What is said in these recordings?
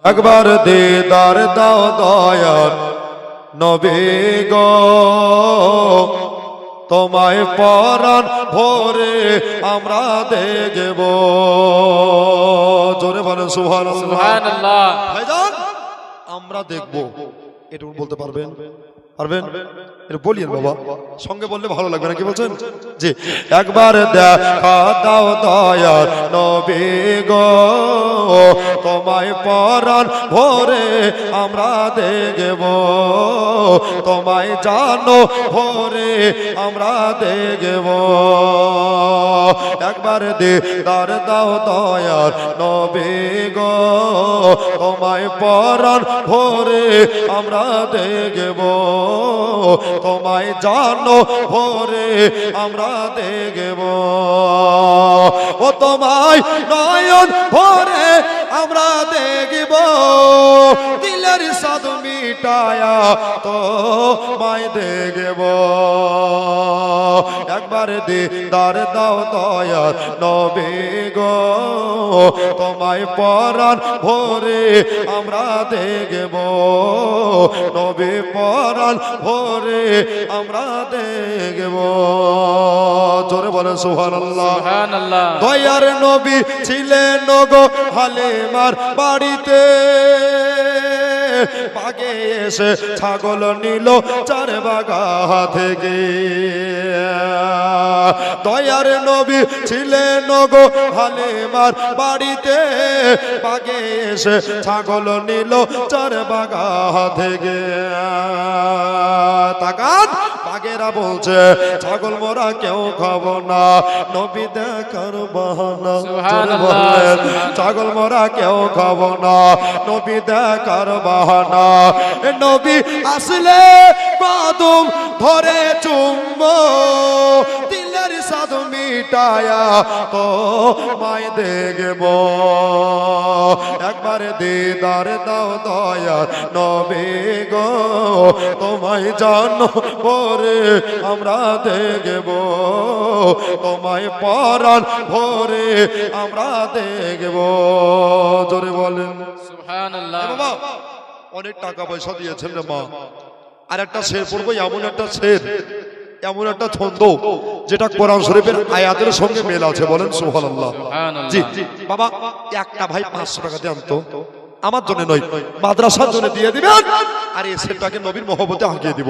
একবার দিদার দাও দয়ার নবী গো, তোমায় পরাণ ভরে আমরা দেখব। জোরে বলেন সুবহানাল্লাহ। সুবহানাল্লাহ। ভাইজান আমরা দেখব, এটা বলতে পারবেন? পারবেন? এটা বলিয়েন বাবা, সঙ্গে বললে ভালো লাগবে না, কি বলছেন? জি, একবার দেখা দাও দয়ার নবী গো, তোমায় পরাণ ভরে আমরা দেখব, তোমায় জানো ভরে আমরা দেখব। একবার দিদার দাও দয়ার নবী গো, তোমায় পরাণ ভরে আমরা দেখব, তোমায় জানো ভরে আমরা দেখব। ও তোমায় নয়ন ভরে আমরা দেখব, দিলের সাদ মিটায়া তোমায় দেখব। একবার দিদার দাও দয়ার নবী গো, তোমায় পরাণ ভরে আমরা দেখব, নবী পরাণ ভরে আমরা দেখব। জোরে বলেন সুবহানাল্লাহ। সুবহানাল্লাহ। দয়ার নবী ছিলেন গো হালিমার বাড়িতে, বাগে এসে ছাগল নিল চার বাগা থেকে। দয়ার নবী ছিলেন গো হালিমার বাড়িতে, বাগে এসে ছাগল নিল চার বাগা থেকে। তাকান, বাগেরা বলছে ছাগল মোরা কেউ খাবো না, নবী দেখার বাহানা। সুবহানাল্লাহ। ছাগল মোরা কেউ খাবো না, নবী দেখার বাহানা। নবী আসলে কদম ধরে চুম্ব, দিলের সাদ মিটায়া তোমায় দেখব। একবার দিদার দাও দয়ার নবী গো, তোমায় জানো ভরে আমরা দেখব, তোমায় পরাণ ভরে আমরা দেখব। জোরে বলেন সুবহানাল্লাহ। বাবা, অনেক টাকা পয়সা দিয়েছেন রে মা, আর একটা শের পড়বো, এমন একটা শের, এমন একটা ছন্দ যেটা কোরআন শরীফের আয়াতের সঙ্গে মেল আছে। বলেন সুবহানাল্লাহ। সুবহানাল্লাহ। জি বাবা, একটা ভাই 500 টাকা দিয়ে আনতো, আমার জন্য নয়, মাদ্রাসার জন্য দিয়ে দিবেন, আর এই শেরটাকে নবীর মহব্বতে হাঁকিয়ে দিব।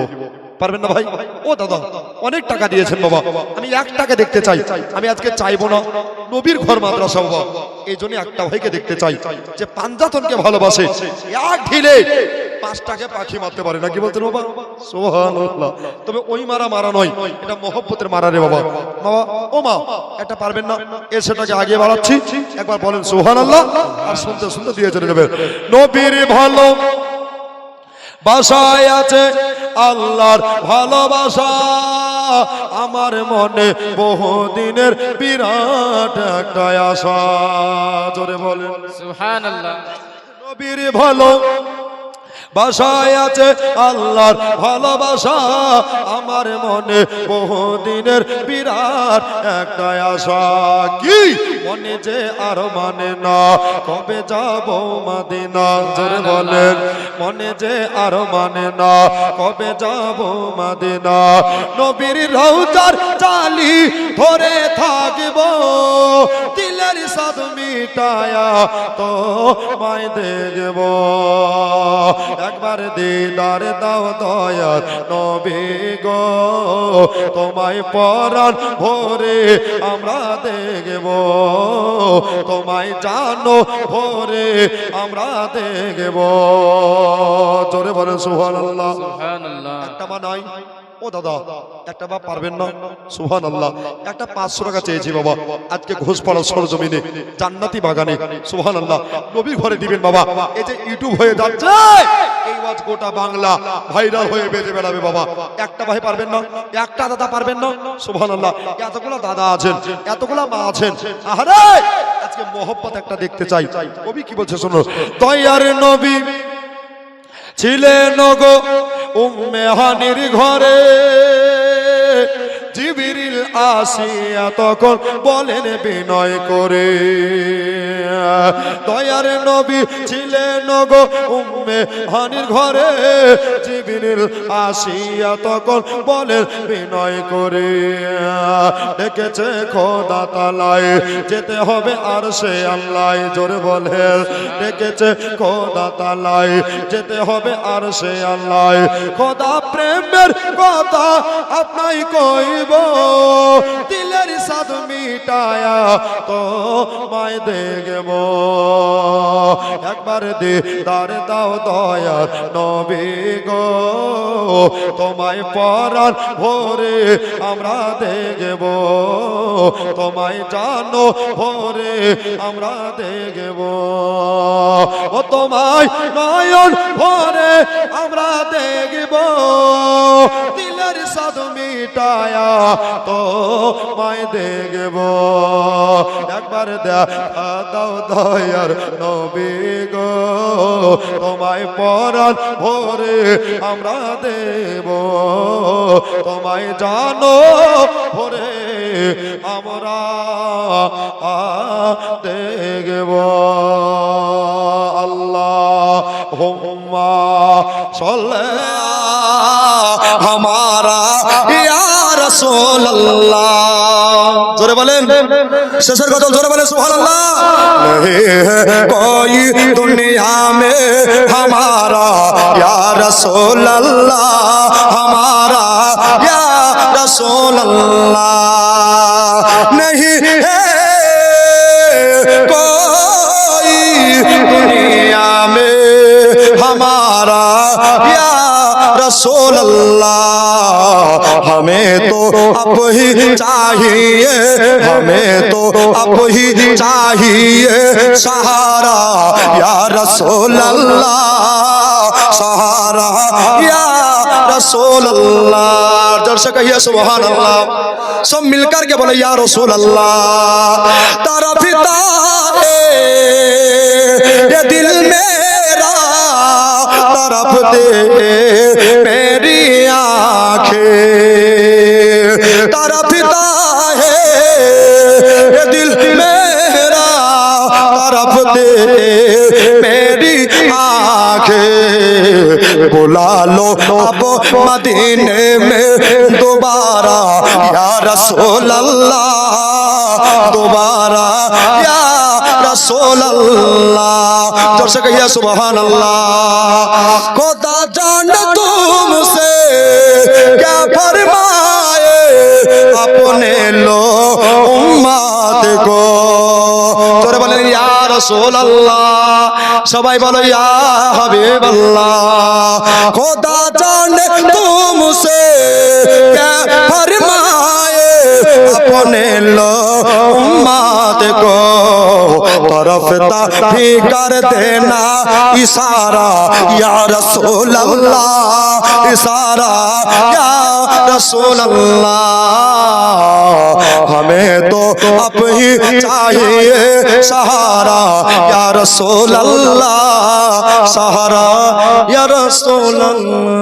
পারবেন না ভাই? ও দাদা, অনেক টাকা দিয়েছেন বাবা, আমি 1 টাকা দেখতে চাই। আমি আজকে চাইবো না নবীর ঘর মাদ্রাসা বাবা, এই জন্য একটা ভাইকে দেখতে চাই যে পাঞ্জাতনকে ভালোবাসে, এক ঢিলে 5 টাকা পাখি মারতে পারে না। কি বলছেন বাবা? সুবহানাল্লাহ। তবে ওই মারা মারা নয়, এটা মহব্বতের মারা রে বাবা। বাবা ও মা, এটা পারবেন না? সেটাকে আগে বাড়াচ্ছি, একবার বলেন সুবহানাল্লাহ, আর শুনতে শুনতে দিয়ে চলে যাবে। নবীর ভালো বাসায় আছে আল্লাহর ভালোবাসা, আমার মনে বহুদিনের বিরাট একটা আশা। জোরে বলেন সুবহানাল্লাহ। নবীর ভালো বাসায় আছে আল্লাহর ভালোবাসা, আমার মনে বহুদিনের বিরাট একটা আশা। কি মনে যে আর মানে না, কবে যাব মদিনা। জোরে বলেন, মনে যে আর মানে না, কবে যাব মদিনা। নবীর রওজার জালি ধরে থাকব, দিলের সাদ মিটায়া তোমায় দেখব। একবার দিদার দাও দয়ার নবী গো, তোমায় পরাণ ভরে আমরা দেখব, তোমায় জানো ভরে আমরা দেখব। জোরে বলেন সুবহানাল্লাহ। সুবহানাল্লাহ। একটা মা নাই ও দাদা, একটা বাপ পারবেন না? সুবহানাল্লাহ। একটা 500 টাকা চেয়েছি বাবা, আজকে ঘোষপাড়া সরজমিনে জান্নাতি বাগানে। সুবহানাল্লাহ। নবী ঘরে দিবেন বাবা। এই যে ইউটিউব হয়ে যাচ্ছে, এই ওয়াজ গোটা বাংলা ভাইরাল হয়ে বেজে বেড়াবে বাবা। একটা ভাই পারবেন না? একটা দাদা পারবেন না? সুবহানাল্লাহ। এতগুলা দাদা আছেন, এতগুলা মা আছেন, আহারে আজকে মোহব্বত একটা দেখতে চাই। কবি কি বলছে শুনো। দয়ার নবী ছিলেন গো উম্মে হানির ঘরে, জিবরিল আসিয়া তখন বলেন বিনয় করে, দয়ার নবী ছিলেন গো উম্মে হানির ঘরে, জিবরিল আসিয়া তখন বলেন বিনয় করে, ডেকেছে খোদা তাআলায় যেতে হবে আরশে আল্লাহ, জোরে বলে ডেকেছে খোদা তাআলায় যেতে হবে আরশে আল্লাহ, খোদা প্রেমের কথা আপনাই কইব, দিলের সাদ মিটায়া তো মায় দেখব, একবার দিদার দাও দয়ার নবী গো, তোমায় পরাণ ভরে আমরা দেখব, তোমায় জানো ভরে আমরা দেখব, ও তোমায় নয়ন ভরে আমরা দেখব, দিলের সাদ মিটায়া তো মায় দেখব, একবার দেখা দাও দয়ার নবী গো, তোমায় পরাণ ভরে আমরা দেব, তোমায় জানো ভরে আমরা দেখব। আল্লাহুম্মা সাল্লি হামারা ইয়া রাসূলুল্লাহ, জোরে বলেন শেষের কথা, জোরে বলেন সুবহানাল্লাহ। कोई दुनिया में हमारा या रसूल अल्लाह, हमारा या रसूल अल्लाह नहीं है कोई दुनिया में हमारा या रसूल अल्लाह, हमें तो अब ही चाहिए, हमें तो अब ही चाहिए सहारा या रसूल अल्लाह, सहारा या रसूल अल्लाह, जोर से कहिए सुभान अल्लाह, सब मिलकर के बोले या रसूल अल्लाह। तारा पिता ये दिल मेरा तरफ दे मेरी आंखें, तारा पिता है ये दिल मेरा तरफ दे मेरी आंखें, बुला लो अब मदीने में दोबारा या रसूल अल्लाह, दोबारा या रसूल अल्लाह, जोर से कहिए सुभान अल्लाह। खुदा जान तुमसे क्या फरमाए, अपने लो उम्मत को, जोरे बोलें या रसूल अल्लाह, सबाई बोलो या हबीब अल्लाह। खुदा जाने तुमसे क्या फरमाए, अपने लो उम्मत को तरफ भी कर देना इशारा या रसूल अल्लाह, इशारा या रसूल अल्लाह, हमें तो अब ही चाहिए सहारा या रसूल अल्लाह, सहारा या रसूल अल्लाह।